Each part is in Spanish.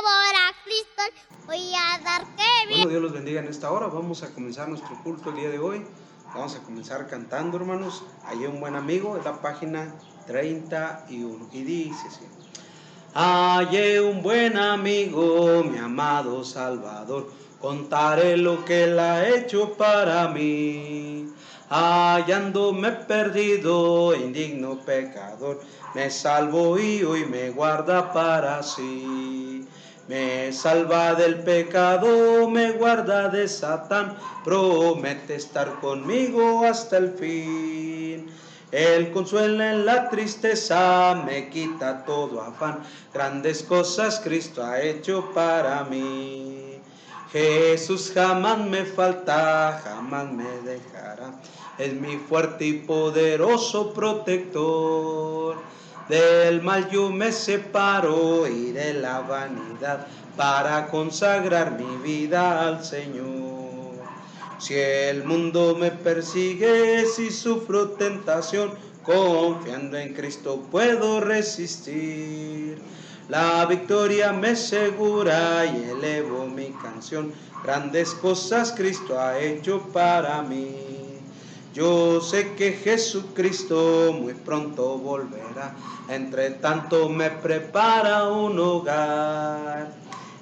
sabor a Cristo, voy a dar que bien. Bueno, Dios los bendiga en esta hora. Vamos a comenzar nuestro culto el día de hoy. Vamos a comenzar cantando, hermanos. Hallé un buen amigo, es la página 31. Y dice así: hallé un buen amigo, mi amado Salvador, contaré lo que él ha hecho para mí. Hallándome perdido, indigno pecador, me salvó y hoy me guarda para sí. Me salva del pecado, me guarda de Satán, promete estar conmigo hasta el fin. Él consuela en la tristeza, me quita todo afán, grandes cosas Cristo ha hecho para mí. Jesús jamás me falta, jamás me dejará, es mi fuerte y poderoso protector. Del mal yo me separo y de la vanidad para consagrar mi vida al Señor. Si el mundo me persigue, si sufro tentación, confiando en Cristo puedo resistir. La victoria me segura y elevo mi canción, grandes cosas Cristo ha hecho para mí. Yo sé que Jesucristo muy pronto volverá, entre tanto me prepara un hogar.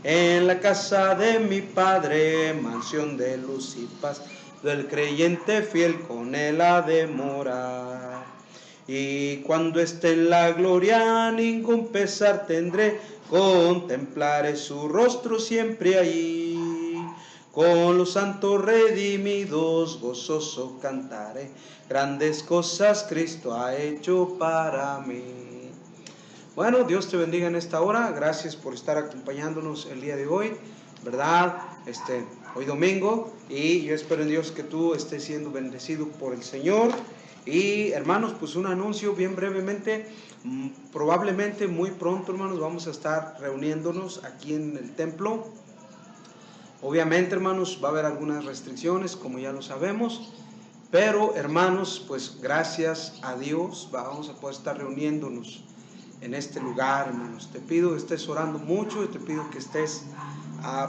En la casa de mi Padre, mansión de luz y paz, del creyente fiel con él ha de morar. Y cuando esté en la gloria, ningún pesar tendré, contemplaré su rostro siempre allí. Con los santos redimidos gozoso cantaré, grandes cosas Cristo ha hecho para mí. Bueno, Dios te bendiga en esta hora. Gracias por estar acompañándonos el día de hoy, ¿verdad? Hoy domingo, y yo espero en Dios que tú estés siendo bendecido por el Señor. Y hermanos, pues un anuncio bien brevemente. Probablemente muy pronto, hermanos, vamos a estar reuniéndonos aquí en el templo. Obviamente, hermanos, va a haber algunas restricciones, como ya lo sabemos, pero hermanos, pues gracias a Dios vamos a poder estar reuniéndonos en este lugar, hermanos. Te pido que estés orando mucho y te pido que estés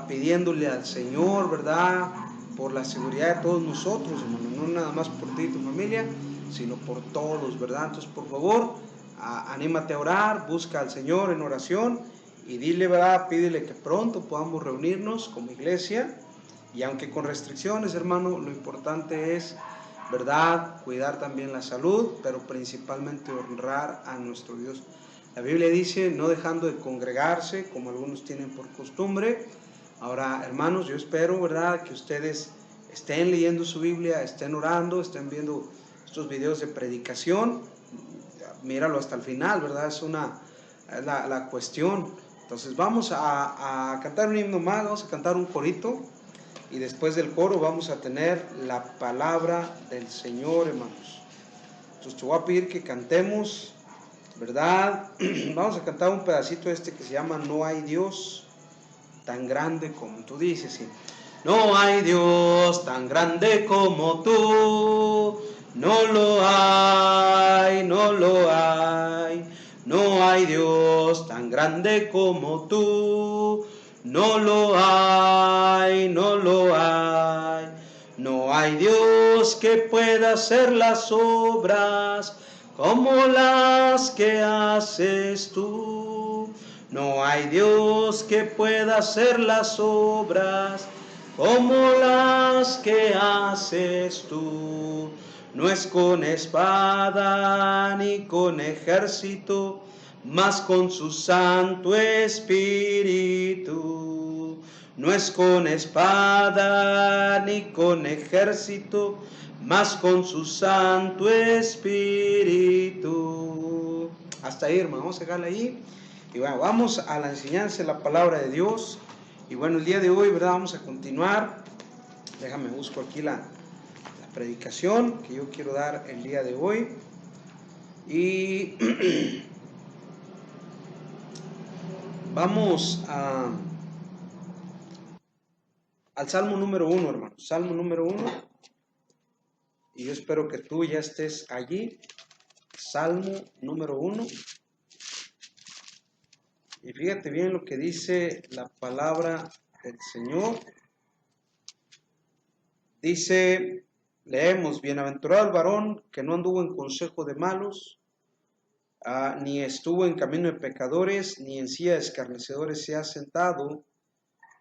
pidiéndole al Señor, ¿verdad?, por la seguridad de todos nosotros, hermano, no nada más por ti y tu familia, sino por todos, ¿verdad? Entonces, por favor, anímate a orar, busca al Señor en oración y dile, ¿verdad?, pídele que pronto podamos reunirnos como iglesia. Y aunque con restricciones, hermano, lo importante es, ¿verdad?, cuidar también la salud, pero principalmente honrar a nuestro Dios. La Biblia dice, no dejando de congregarse, como algunos tienen por costumbre. Ahora, hermanos, yo espero, ¿verdad?, que ustedes estén leyendo su Biblia, estén orando, estén viendo estos videos de predicación. Míralo hasta el final, ¿verdad? Es la cuestión. Entonces vamos a cantar un himno más, vamos a cantar un corito. Y después del coro vamos a tener la palabra del Señor, hermanos. Entonces te voy a pedir que cantemos, ¿verdad? Vamos a cantar un pedacito que se llama No hay Dios tan grande como tú. Dices, sí. No hay Dios tan grande como tú, no lo hay, no lo hay. No hay Dios tan grande como tú, no lo hay, no lo hay. No hay Dios que pueda hacer las obras como las que haces tú. No hay Dios que pueda hacer las obras como las que haces tú. No es con espada ni con ejército, mas con su Santo Espíritu. No es con espada ni con ejército, mas con su Santo Espíritu. Hasta ahí, hermano, vamos a dejarla ahí. Y bueno, vamos a la enseñanza de la palabra de Dios. Y bueno, el día de hoy, ¿verdad?, vamos a continuar. Déjame busco aquí la predicación que yo quiero dar el día de hoy. Y vamos al Salmo número 1, hermano. Salmo número 1. Y yo espero que tú ya estés allí. Salmo número 1. Y fíjate bien lo que dice la palabra del Señor. Dice, leemos, bienaventurado el varón que no anduvo en consejo de malos, ni estuvo en camino de pecadores, ni en silla de escarnecedores se ha sentado,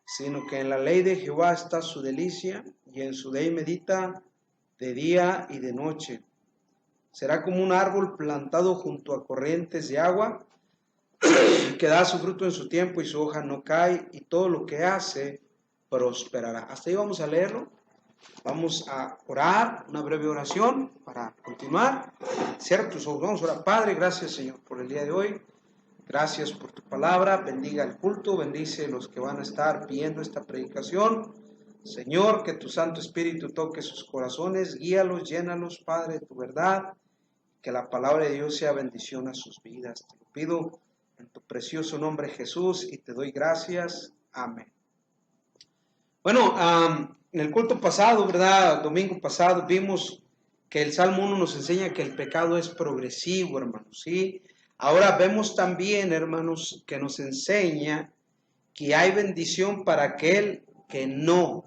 sino que en la ley de Jehová está su delicia, y en su ley medita de día y de noche. Será como un árbol plantado junto a corrientes de agua, que da su fruto en su tiempo y su hoja no cae, y todo lo que hace prosperará. Hasta ahí vamos a leerlo. Vamos a orar, una breve oración para continuar. Cierra tus ojos, vamos a orar. Padre, gracias Señor por el día de hoy. Gracias por tu palabra. Bendiga el culto, bendice los que van a estar viendo esta predicación. Señor, que tu Santo Espíritu toque sus corazones, guíalos, llénalos, Padre, de tu verdad. Que la palabra de Dios sea bendición a sus vidas. Te lo pido en tu precioso nombre Jesús y te doy gracias. Amén. Bueno, en el culto pasado, ¿verdad? Domingo pasado vimos que el Salmo 1 nos enseña que el pecado es progresivo, hermanos, ¿sí? Ahora vemos también, hermanos, que nos enseña que hay bendición para aquel que no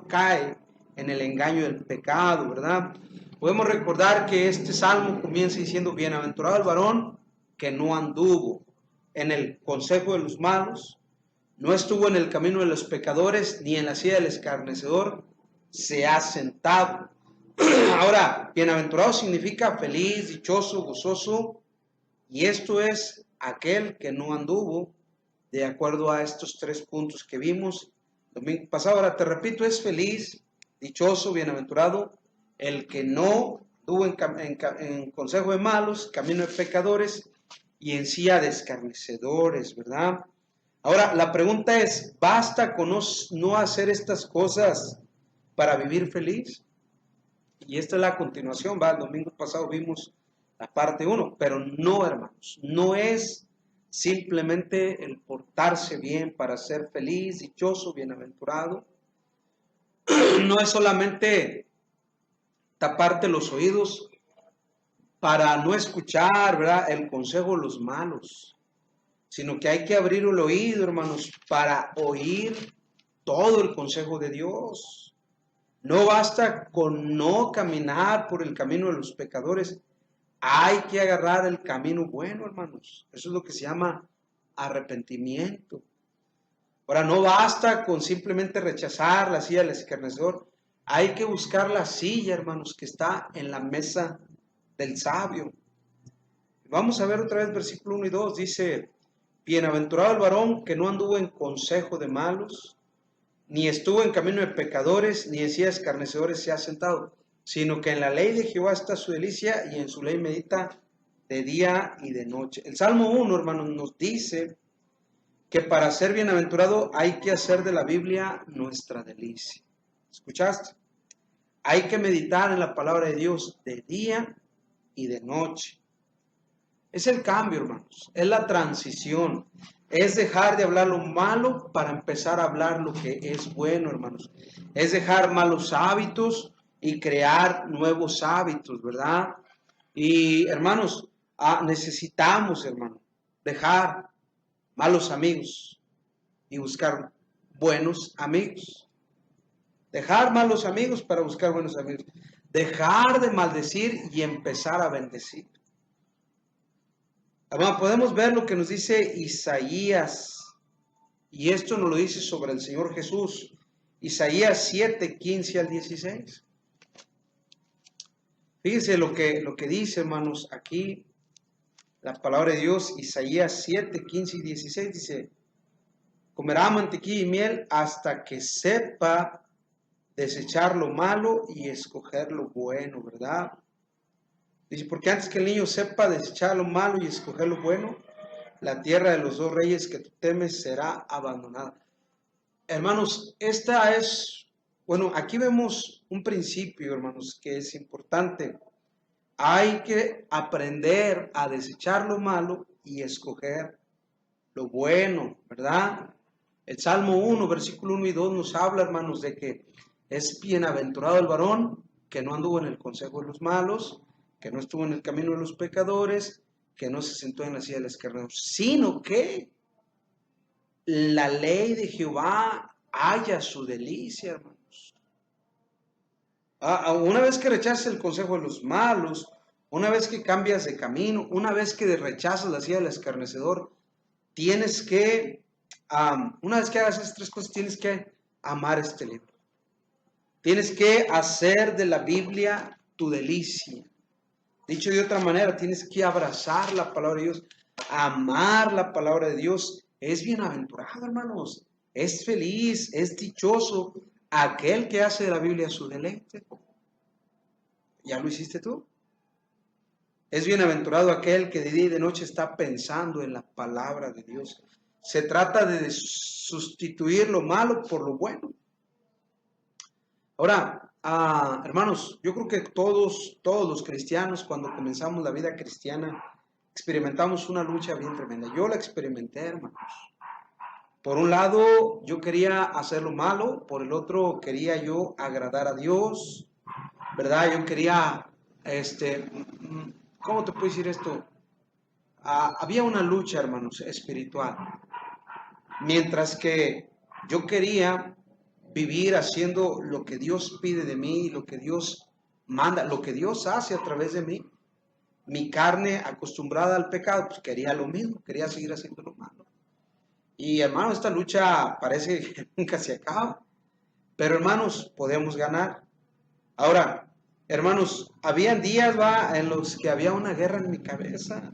cae en el engaño del pecado, ¿verdad? Podemos recordar que este Salmo comienza diciendo, bienaventurado el varón que no anduvo en el consejo de los malos, no estuvo en el camino de los pecadores, ni en la silla del escarnecedor se ha sentado. Ahora, bienaventurado significa feliz, dichoso, gozoso, y esto es aquel que no anduvo de acuerdo a estos 3 puntos que vimos domingo pasado. Ahora te repito, es feliz, dichoso, bienaventurado el que no anduvo en consejo de malos, camino de pecadores y en silla de escarnecedores, ¿verdad? Ahora, la pregunta es, ¿basta con no hacer estas cosas para vivir feliz? Y esta es la continuación, ¿va? El domingo pasado vimos la parte 1, pero no, hermanos, no es simplemente el portarse bien para ser feliz, dichoso, bienaventurado. No es solamente taparte los oídos para no escuchar, ¿verdad?, el consejo de los malos, sino que hay que abrir el oído, hermanos, para oír todo el consejo de Dios. No basta con no caminar por el camino de los pecadores, hay que agarrar el camino bueno, hermanos. Eso es lo que se llama arrepentimiento. Ahora, no basta con simplemente rechazar la silla del escarnecedor, hay que buscar la silla, hermanos, que está en la mesa del sabio. Vamos a ver otra vez versículo 1 y 2, dice, bienaventurado el varón que no anduvo en consejo de malos, ni estuvo en camino de pecadores, ni en silla de escarnecedores se ha sentado, sino que en la ley de Jehová está su delicia, y en su ley medita de día y de noche. El Salmo 1, hermanos, nos dice que para ser bienaventurado hay que hacer de la Biblia nuestra delicia. ¿Escuchaste? Hay que meditar en la palabra de Dios de día y de noche. Es el cambio, hermanos, es la transición, es dejar de hablar lo malo para empezar a hablar lo que es bueno, hermanos. Es dejar malos hábitos y crear nuevos hábitos, ¿verdad? Y, hermanos, necesitamos, hermanos, dejar malos amigos y buscar buenos amigos. Dejar malos amigos para buscar buenos amigos. Dejar de maldecir y empezar a bendecir. Hermano, podemos ver lo que nos dice Isaías, y esto nos lo dice sobre el Señor Jesús. Isaías 7, 15 al 16. Fíjense lo que dice, hermanos, aquí la palabra de Dios. Isaías 7, 15 y 16 dice, comerá mantequilla y miel hasta que sepa desechar lo malo y escoger lo bueno, ¿verdad? Dice, porque antes que el niño sepa desechar lo malo y escoger lo bueno, la tierra de los 2 reyes que tú temes será abandonada. Hermanos, esta es, bueno, aquí vemos un principio, hermanos, que es importante. Hay que aprender a desechar lo malo y escoger lo bueno, ¿verdad? El Salmo 1, versículo 1 y 2 nos habla, hermanos, de que es bienaventurado el varón que no anduvo en el consejo de los malos, que no estuvo en el camino de los pecadores, que no se sentó en la silla del escarnecedor, sino que la ley de Jehová haya su delicia, hermanos. Una vez que rechazas el consejo de los malos, una vez que cambias de camino, una vez que rechazas la silla del escarnecedor, tienes que, una vez que hagas esas tres cosas, tienes que amar este libro. Tienes que hacer de la Biblia tu delicia. Dicho de otra manera, tienes que abrazar la palabra de Dios, amar la palabra de Dios. Es bienaventurado, hermanos. Es feliz, es dichoso aquel que hace de la Biblia su deleite. ¿Ya lo hiciste tú? Es bienaventurado aquel que de día y de noche está pensando en la palabra de Dios. Se trata de sustituir lo malo por lo bueno. Ahora, hermanos, yo creo que todos los cristianos, cuando comenzamos la vida cristiana, experimentamos una lucha bien tremenda. Yo la experimenté, hermanos. Por un lado, yo quería hacer lo malo, por el otro, quería yo agradar a Dios, ¿verdad? Yo quería, ¿cómo te puedo decir esto? Había una lucha, hermanos, espiritual. Mientras que yo quería vivir haciendo lo que Dios pide de mí, lo que Dios manda, lo que Dios hace a través de mí. Mi carne acostumbrada al pecado, pues quería lo mismo, quería seguir haciendo lo malo. Y hermanos, esta lucha parece que nunca se acaba. Pero hermanos, podemos ganar. Ahora, hermanos, habían días en los que había una guerra en mi cabeza.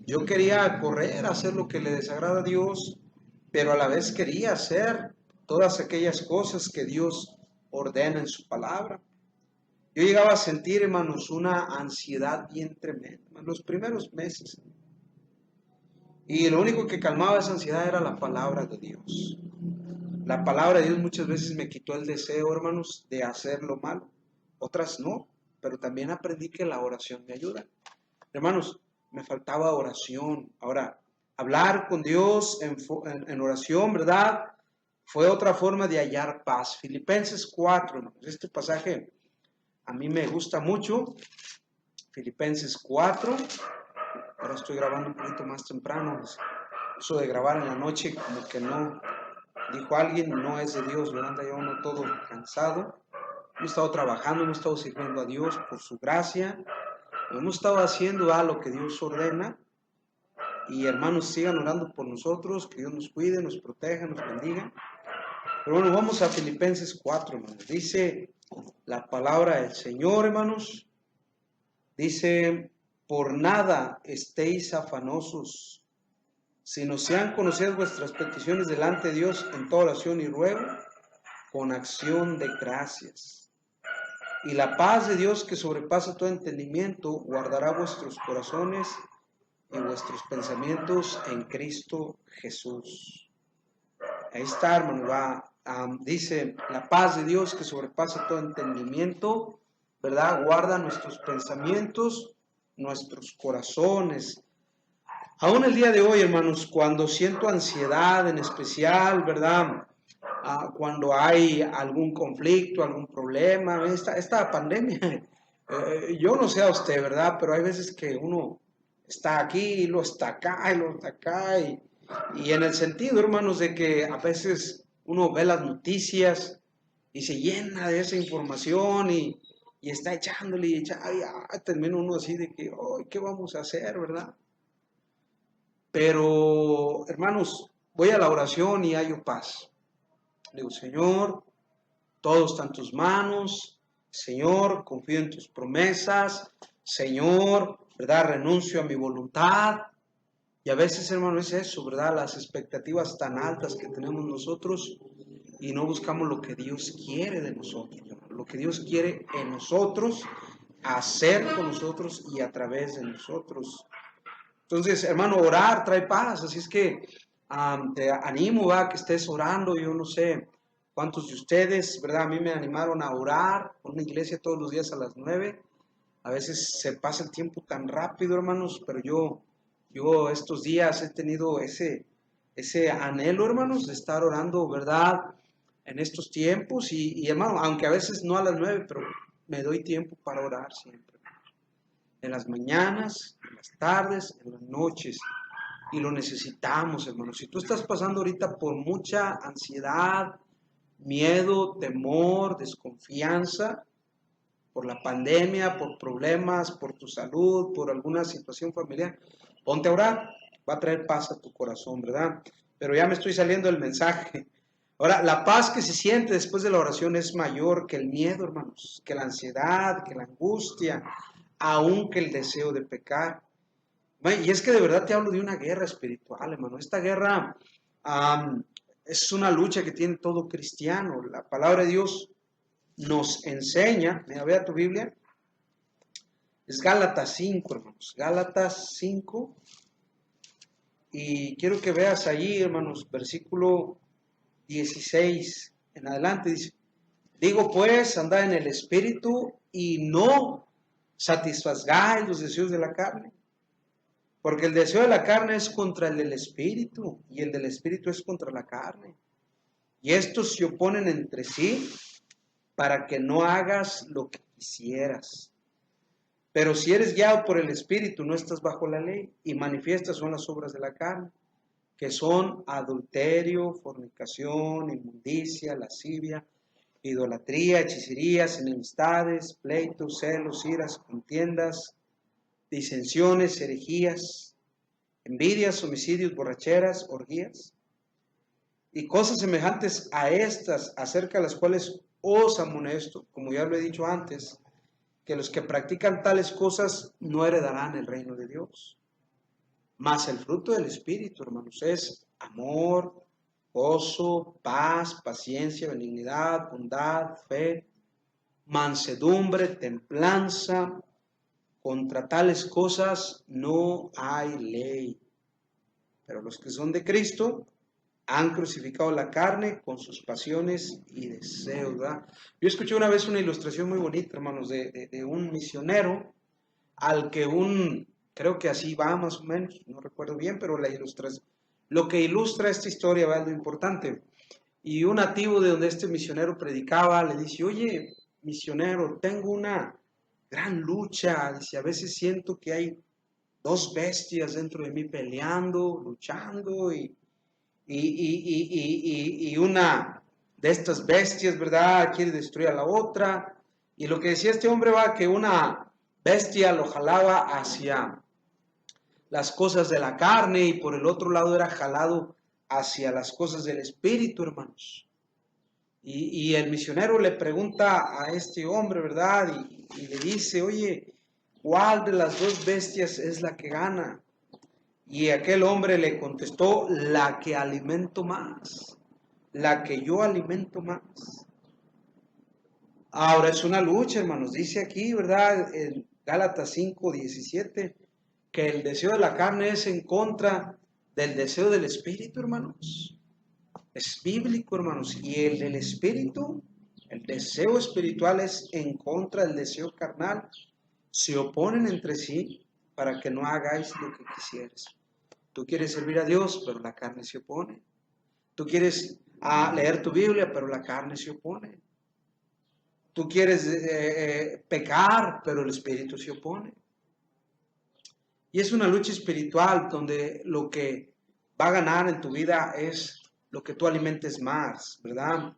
Yo quería correr, hacer lo que le desagrada a Dios, pero a la vez quería hacer todas aquellas cosas que Dios ordena en su palabra. Yo llegaba a sentir, hermanos, una ansiedad bien tremenda en los primeros meses. Y lo único que calmaba esa ansiedad era la palabra de Dios. La palabra de Dios muchas veces me quitó el deseo, hermanos, de hacer lo malo. Otras no, pero también aprendí que la oración me ayuda. Hermanos, me faltaba oración. Ahora, hablar con Dios en oración, ¿verdad? Fue otra forma de hallar paz. Filipenses 4, hermanos. Este pasaje a mí me gusta mucho. Filipenses 4. Ahora estoy grabando un poquito más temprano. Eso de grabar en la noche como que no, dijo alguien, no es de Dios, ¿verdad? Anda ya uno todo cansado. Hemos estado trabajando, hemos estado sirviendo a Dios por su gracia. Hemos estado haciendo lo que Dios ordena. Y hermanos, sigan orando por nosotros, que Dios nos cuide, nos proteja, nos bendiga. Pero bueno, vamos a Filipenses 4, hermanos. Dice la palabra del Señor, hermanos. Dice, por nada estéis afanosos, sino sean conocidas vuestras peticiones delante de Dios en toda oración y ruego, con acción de gracias. Y la paz de Dios, que sobrepasa todo entendimiento, guardará vuestros corazones y vuestros pensamientos en Cristo Jesús. Ahí está, hermano, dice, la paz de Dios, que sobrepasa todo entendimiento, ¿verdad? Guarda nuestros pensamientos, nuestros corazones. Aún el día de hoy, hermanos, cuando siento ansiedad en especial, ¿verdad? Cuando hay algún conflicto, algún problema, esta pandemia, yo no sé a usted, ¿verdad? Pero hay veces que uno está aquí, y lo está acá, y lo está acá, y en el sentido, hermanos, de que a veces uno ve las noticias y se llena de esa información y está echándole y termina uno así de que, ¿qué vamos a hacer, verdad? Pero, hermanos, voy a la oración y hallo paz. Le digo, Señor, todo está en tus manos. Señor, confío en tus promesas. Señor, ¿verdad? Renuncio a mi voluntad. Y a veces, hermano, es eso, ¿verdad? Las expectativas tan altas que tenemos nosotros y no buscamos lo que Dios quiere de nosotros, hermano. Lo que Dios quiere en nosotros, hacer con nosotros y a través de nosotros. Entonces, hermano, orar trae paz, así es que te animo a que estés orando. Yo no sé cuántos de ustedes, ¿verdad? A mí me animaron a orar por una iglesia todos los días a las 9. A veces se pasa el tiempo tan rápido, hermanos, pero yo estos días he tenido ese anhelo, hermanos, de estar orando, ¿verdad? En estos tiempos y hermano, aunque a veces no a las 9, pero me doy tiempo para orar siempre. en las mañanas, en las tardes, en las noches. Y lo necesitamos, hermanos. Si tú estás pasando ahorita por mucha ansiedad, miedo, temor, desconfianza, por la pandemia, por problemas, por tu salud, por alguna situación familiar, ponte a orar, va a traer paz a tu corazón, ¿verdad? Pero ya me estoy saliendo del mensaje. Ahora, la paz que se siente después de la oración es mayor que el miedo, hermanos, que la ansiedad, que la angustia, aún que el deseo de pecar. Y es que de verdad te hablo de una guerra espiritual, hermano. Esta guerra es una lucha que tiene todo cristiano. La palabra de Dios nos enseña, mira, vea tu Biblia, es Gálatas 5, hermanos, Gálatas 5, y quiero que veas allí, hermanos, versículo 16 en adelante, dice, digo pues, andad en el Espíritu y no satisfagáis los deseos de la carne, porque el deseo de la carne es contra el del Espíritu, y el del Espíritu es contra la carne, y estos se oponen entre sí, para que no hagas lo que quisieras. Pero si eres guiado por el Espíritu, no estás bajo la ley, y manifiestas son las obras de la carne, que son adulterio, fornicación, inmundicia, lascivia, idolatría, hechicerías, enemistades, pleitos, celos, iras, contiendas, disensiones, herejías, envidias, homicidios, borracheras, orgías, y cosas semejantes a estas, acerca de las cuales os amonesto, como ya lo he dicho antes, que los que practican tales cosas no heredarán el reino de Dios. Mas el fruto del Espíritu, hermanos, es amor, gozo, paz, paciencia, benignidad, bondad, fe, mansedumbre, templanza. Contra tales cosas no hay ley. Pero los que son de Cristo han crucificado la carne con sus pasiones y deseos, ¿verdad? Yo escuché una vez una ilustración muy bonita, hermanos, de un misionero al que creo que así va más o menos, no recuerdo bien, pero lo que ilustra esta historia, ¿verdad? Lo importante. Y un nativo de donde este misionero predicaba le dice, oye, misionero, tengo una gran lucha, dice, a veces siento que hay dos bestias dentro de mí peleando, luchando, y una de estas bestias, ¿verdad?, quiere destruir a la otra. Y lo que decía este hombre va que una bestia lo jalaba hacia las cosas de la carne y por el otro lado era jalado hacia las cosas del espíritu, hermanos. Y el misionero le pregunta a este hombre, ¿verdad? Y le dice, oye, ¿cuál de las dos bestias es la que gana? Y aquel hombre le contestó, la que alimento más, la que yo alimento más. Ahora es una lucha, hermanos, dice aquí, ¿verdad? En Gálatas 5:17, que el deseo de la carne es en contra del deseo del espíritu, hermanos. Es bíblico, hermanos, y el del espíritu, el deseo espiritual es en contra del deseo carnal. Se oponen entre sí para que no hagáis lo que quisieres. Tú quieres servir a Dios, pero la carne se opone. Tú quieres leer tu Biblia, pero la carne se opone. Tú quieres pecar, pero el espíritu se opone. Y es una lucha espiritual donde lo que va a ganar en tu vida es lo que tú alimentes más, ¿verdad?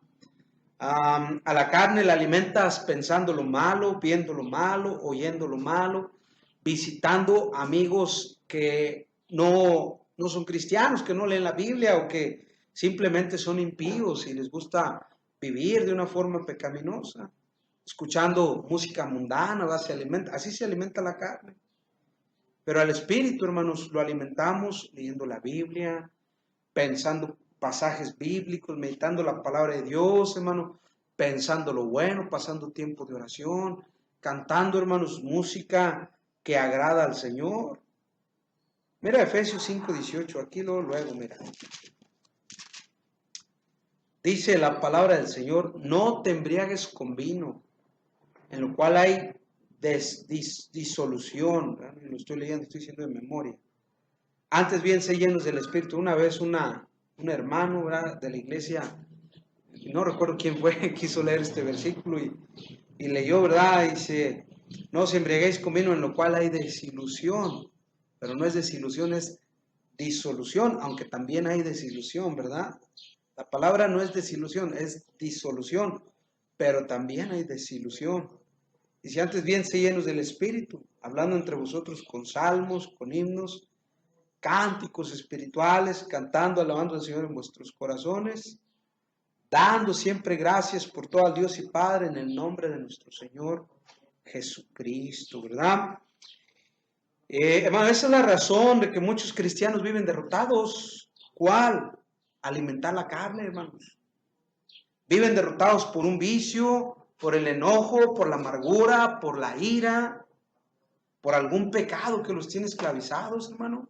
A la carne la alimentas pensando lo malo, viendo lo malo, oyendo lo malo, visitando amigos que no son cristianos, que no leen la Biblia o que simplemente son impíos y les gusta vivir de una forma pecaminosa, escuchando música mundana, así se alimenta la carne. Pero al espíritu, hermanos, lo alimentamos leyendo la Biblia, pensando pasajes bíblicos, meditando la palabra de Dios, hermano, pensando lo bueno, pasando tiempo de oración, cantando, hermanos, música que agrada al Señor. Mira Efesios 5:18, aquí luego, mira. Dice la palabra del Señor, no te embriagues con vino, en lo cual hay disolución. Lo estoy leyendo, estoy diciendo de memoria. Antes bien, sé llenos del Espíritu. Una vez un hermano, ¿verdad?, de la iglesia, no recuerdo quién fue, quiso leer este versículo y leyó, ¿verdad? Dice, No os embriaguéis con vino en lo cual hay desilusión, pero no es desilusión, es disolución, aunque también hay desilusión, ¿verdad? La palabra no es desilusión, es disolución, pero también hay desilusión. Y si antes bien se llenos del Espíritu, hablando entre vosotros con salmos, con himnos, cánticos espirituales, cantando, alabando al Señor en vuestros corazones, dando siempre gracias por todo al Dios y Padre en el nombre de nuestro Señor Jesucristo, ¿verdad? Hermano, esa es la razón de que muchos cristianos viven derrotados. ¿Cuál? Alimentar la carne, hermanos. Viven derrotados por un vicio, por el enojo, por la amargura, por la ira, por algún pecado que los tiene esclavizados, hermanos.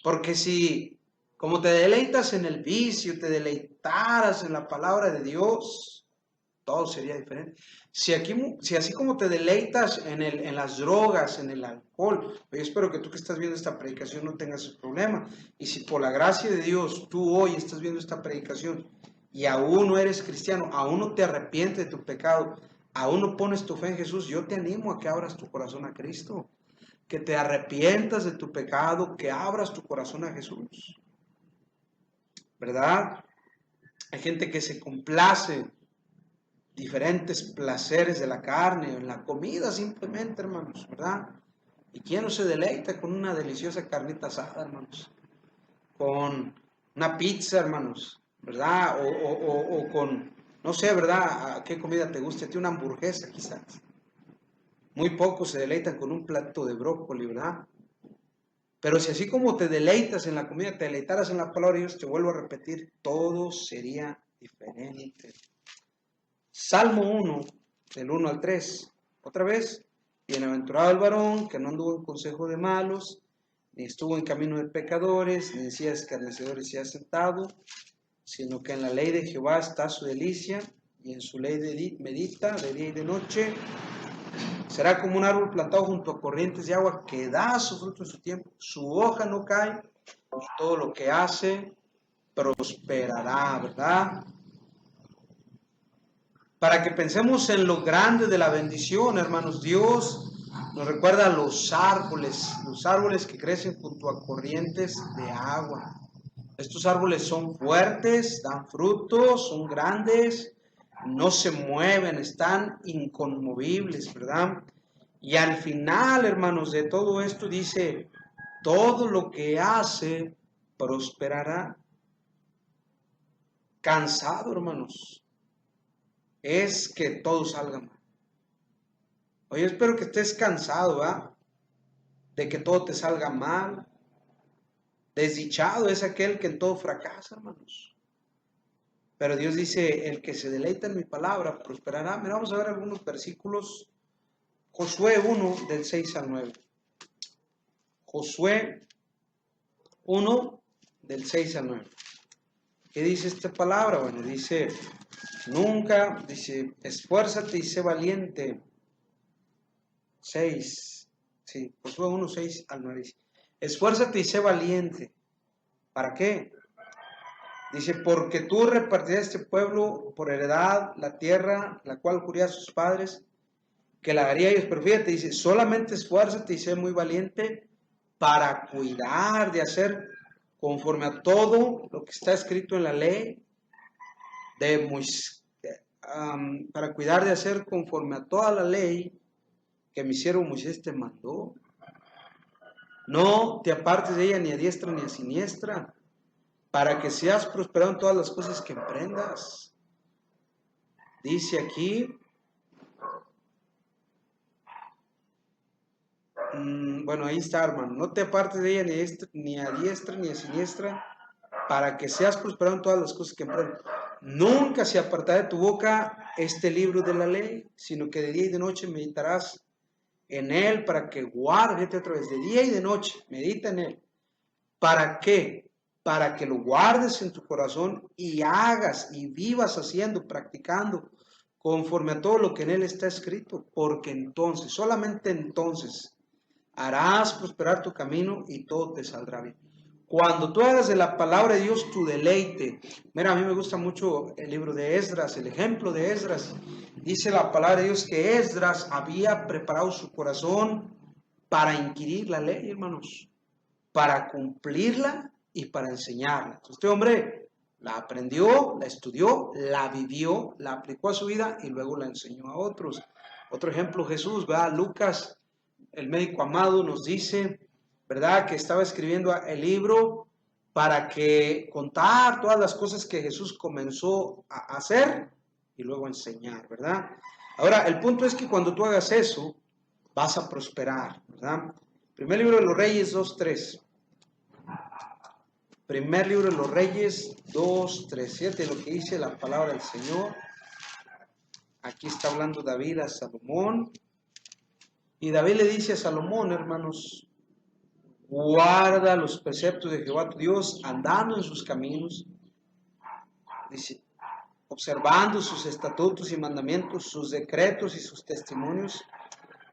Porque si, como te deleitas en el vicio, te deleitaras en la palabra de Dios, todo sería diferente. Si así como te deleitas en las drogas, en el alcohol, yo espero que tú que estás viendo esta predicación no tengas ese problema. Y si por la gracia de Dios tú hoy estás viendo esta predicación y aún no eres cristiano, aún no te arrepientes de tu pecado, aún no pones tu fe en Jesús, yo te animo a que abras tu corazón a Cristo, que te arrepientas de tu pecado, que abras tu corazón a Jesús, ¿verdad? Hay gente que se complace diferentes placeres de la carne, en la comida simplemente, hermanos, ¿verdad? ¿Y quién no se deleita con una deliciosa carnita asada, hermanos? Con una pizza, hermanos, ¿verdad? O con, no sé, ¿verdad? ¿A qué comida te gusta? ¿Una hamburguesa quizás? Muy pocos se deleitan con un plato de brócoli, ¿verdad? Pero si así como te deleitas en la comida, te deleitaras en la palabra de Dios, te vuelvo a repetir, todo sería diferente. Salmo 1, del 1 al 3. Otra vez, bienaventurado el varón que no anduvo en consejo de malos, ni estuvo en camino de pecadores, ni en silla de escarnecedores se ha sentado, sino que en la ley de Jehová está su delicia, y en su ley medita de día y de noche. Será como un árbol plantado junto a corrientes de agua que da su fruto en su tiempo, su hoja no cae, y todo lo que hace prosperará, ¿verdad? Para que pensemos en lo grande de la bendición, hermanos. Dios nos recuerda los árboles que crecen junto a corrientes de agua. Estos árboles son fuertes, dan frutos, son grandes, no se mueven, están inconmovibles, ¿verdad? Y al final, hermanos, de todo esto dice, todo lo que hace prosperará. Cansado, hermanos, es que todo salga mal. Oye, espero que estés cansado, ¿verdad? De que todo te salga mal. Desdichado es aquel que en todo fracasa, hermanos. Pero Dios dice, el que se deleita en mi palabra prosperará. Mira, vamos a ver algunos versículos. Josué 1, del 6 al 9. Josué 1, del 6 al 9. ¿Qué dice esta palabra? Bueno, dice, esfuérzate y sé valiente. 6, sí, Josué 1, 6 al 9. Dice, esfuérzate y sé valiente. ¿Para qué? Dice, porque tú repartirás este pueblo por heredad la tierra, la cual juré a sus padres, que la daría a ellos. Pero fíjate, dice, solamente esfuérzate y sé muy valiente para cuidar de hacer conforme a todo lo que está escrito en la ley de Moisés, para cuidar de hacer conforme a toda la ley que mi siervo Moisés te mandó. No te apartes de ella ni a diestra ni a siniestra, para que seas prosperado en todas las cosas que emprendas. Dice aquí, bueno, ahí está, hermano, no te apartes de ella ni a diestra ni a siniestra, para que seas prosperado en todas las cosas que emprendas. Nunca se apartará de tu boca este libro de la ley, sino que de día y de noche meditarás en él, para que guardes, fíjate otra vez, de día y de noche, medita en él. ¿Para qué? Para que lo guardes en tu corazón y hagas y vivas haciendo, practicando, conforme a todo lo que en él está escrito, porque entonces, solamente entonces, harás prosperar tu camino y todo te saldrá bien. Cuando tú hagas de la palabra de Dios tu deleite. Mira, a mí me gusta mucho el libro de Esdras, el ejemplo de Esdras. Dice la palabra de Dios que Esdras había preparado su corazón para inquirir la ley, hermanos, para cumplirla y para enseñarla. Entonces, este hombre la aprendió, la estudió, la vivió, la aplicó a su vida y luego la enseñó a otros. Otro ejemplo, Jesús, ¿verdad? Lucas, el médico amado, nos dice, ¿verdad?, que estaba escribiendo el libro para que contar todas las cosas que Jesús comenzó a hacer y luego a enseñar, ¿verdad? Ahora, el punto es que cuando tú hagas eso, vas a prosperar, ¿verdad? Primer libro de los Reyes 2:3. Primer libro de los Reyes 2:3. Fíjate lo que dice la palabra del Señor. Aquí está hablando David a Salomón. Y David le dice a Salomón, hermanos, guarda los preceptos de Jehová tu Dios, andando en sus caminos, dice, observando sus estatutos y mandamientos, sus decretos y sus testimonios,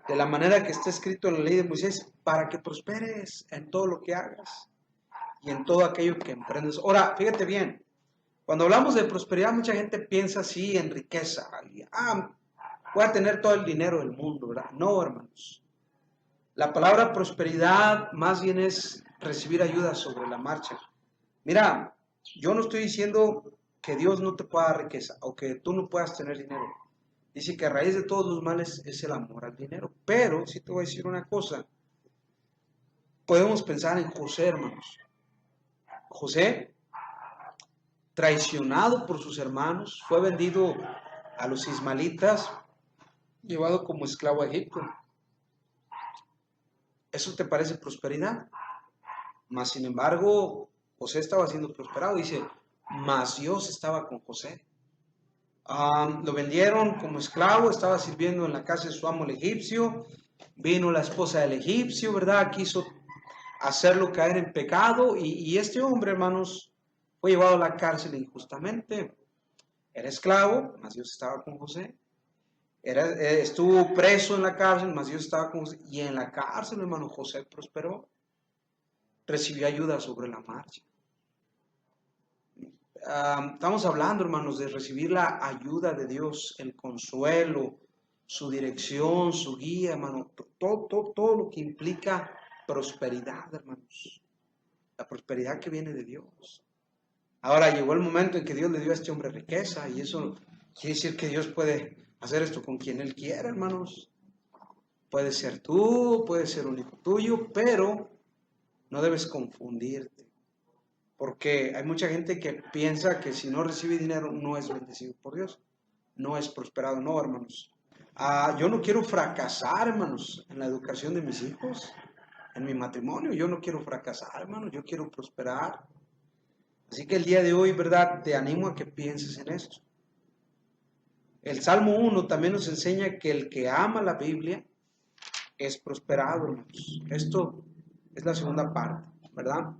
de la manera que está escrito en la ley de Moisés, para que prosperes en todo lo que hagas y en todo aquello que emprendes. Ahora, fíjate bien, cuando hablamos de prosperidad, mucha gente piensa así en riqueza. Voy a tener todo el dinero del mundo, ¿verdad? No, hermanos. La palabra prosperidad más bien es recibir ayuda sobre la marcha. Mira, yo no estoy diciendo que Dios no te pueda dar riqueza o que tú no puedas tener dinero. Dice que a raíz de todos los males es el amor al dinero. Pero, si te voy a decir una cosa, podemos pensar en José, hermanos. José, traicionado por sus hermanos, fue vendido a los ismaelitas, llevado como esclavo a Egipto. ¿Eso te parece prosperidad? Mas, sin embargo, José estaba siendo prosperado. Dice, mas Dios estaba con José. Lo vendieron como esclavo, estaba sirviendo en la casa de su amo el egipcio. Vino la esposa del egipcio, ¿verdad? Quiso hacerlo caer en pecado. Y este hombre, hermanos, fue llevado a la cárcel injustamente. Era esclavo, mas Dios estaba con José. Estuvo preso en la cárcel, mas Dios estaba con José. Y en la cárcel, hermano, José prosperó. Recibió ayuda sobre la marcha. Estamos hablando, hermanos, de recibir la ayuda de Dios, el consuelo, su dirección, su guía, hermano. Todo lo que implica prosperidad, hermanos. La prosperidad que viene de Dios. Ahora llegó el momento en que Dios le dio a este hombre riqueza, y eso quiere decir que Dios puede hacer esto con quien Él quiera, hermanos. Puede ser tú, puede ser un hijo tuyo, pero no debes confundirte. Porque hay mucha gente que piensa que si no recibe dinero no es bendecido por Dios, no es prosperado. No, hermanos. Yo no quiero fracasar, hermanos, en la educación de mis hijos, en mi matrimonio. Yo no quiero fracasar, hermanos, yo quiero prosperar. Así que el día de hoy, ¿verdad? Te animo a que pienses en esto. El Salmo 1 también nos enseña que el que ama la Biblia es prosperado, hermanos. Esto es la segunda parte, ¿verdad?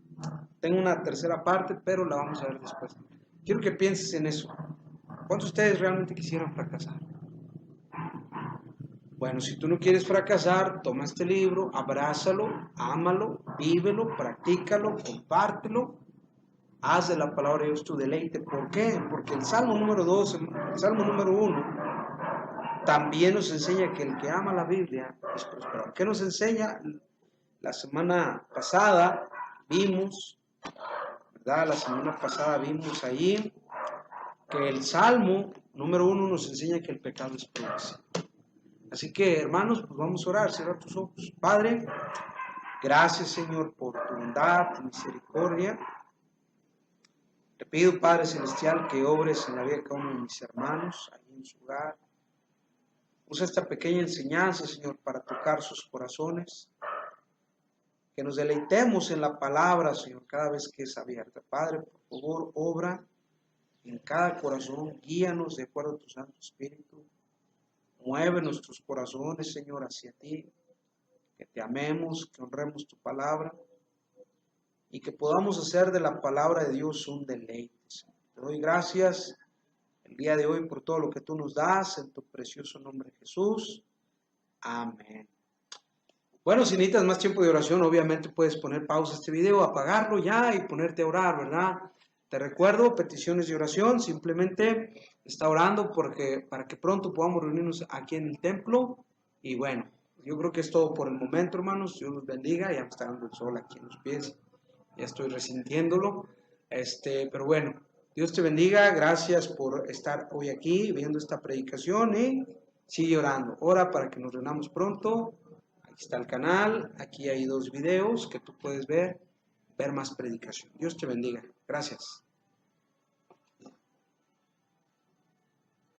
Tengo una tercera parte, pero la vamos a ver después. Quiero que pienses en eso. ¿Cuántos de ustedes realmente quisieran fracasar? Bueno, si tú no quieres fracasar, toma este libro, abrázalo, ámalo, vívelo, practícalo, compártelo. Haz de la palabra de Dios tu deleite. ¿Por qué? Porque el Salmo número 2, el Salmo número 1, también nos enseña que el que ama la Biblia es prosperado. ¿Qué nos enseña? La semana pasada vimos, ¿verdad? La semana pasada vimos ahí que el Salmo número 1 nos enseña que el pecado es progresivo. Así que, hermanos, pues vamos a orar. Cierra tus ojos. Padre, gracias, Señor, por tu bondad, tu misericordia. Te pido, Padre Celestial, que obres en la vida de cada uno de mis hermanos, ahí en su hogar. Usa esta pequeña enseñanza, Señor, para tocar sus corazones. Que nos deleitemos en la palabra, Señor, cada vez que es abierta. Padre, por favor, obra en cada corazón. Guíanos de acuerdo a tu Santo Espíritu. Mueve nuestros corazones, Señor, hacia ti. Que te amemos, que honremos tu palabra. Y que podamos hacer de la palabra de Dios un deleite. Te doy gracias el día de hoy por todo lo que tú nos das, en tu precioso nombre Jesús. Amén. Bueno, si necesitas más tiempo de oración, obviamente puedes poner pausa a este video, apagarlo ya y ponerte a orar, ¿verdad? Te recuerdo, peticiones de oración, simplemente está orando para que pronto podamos reunirnos aquí en el templo. Y bueno, yo creo que es todo por el momento, hermanos. Dios los bendiga. Ya me está dando el sol aquí en los pies. Ya estoy resintiéndolo. Pero bueno, Dios te bendiga. Gracias por estar hoy aquí viendo esta predicación y sigue orando. Ora para que nos reunamos pronto. Aquí está el canal. Aquí hay 2 videos que tú puedes ver más predicación. Dios te bendiga. Gracias.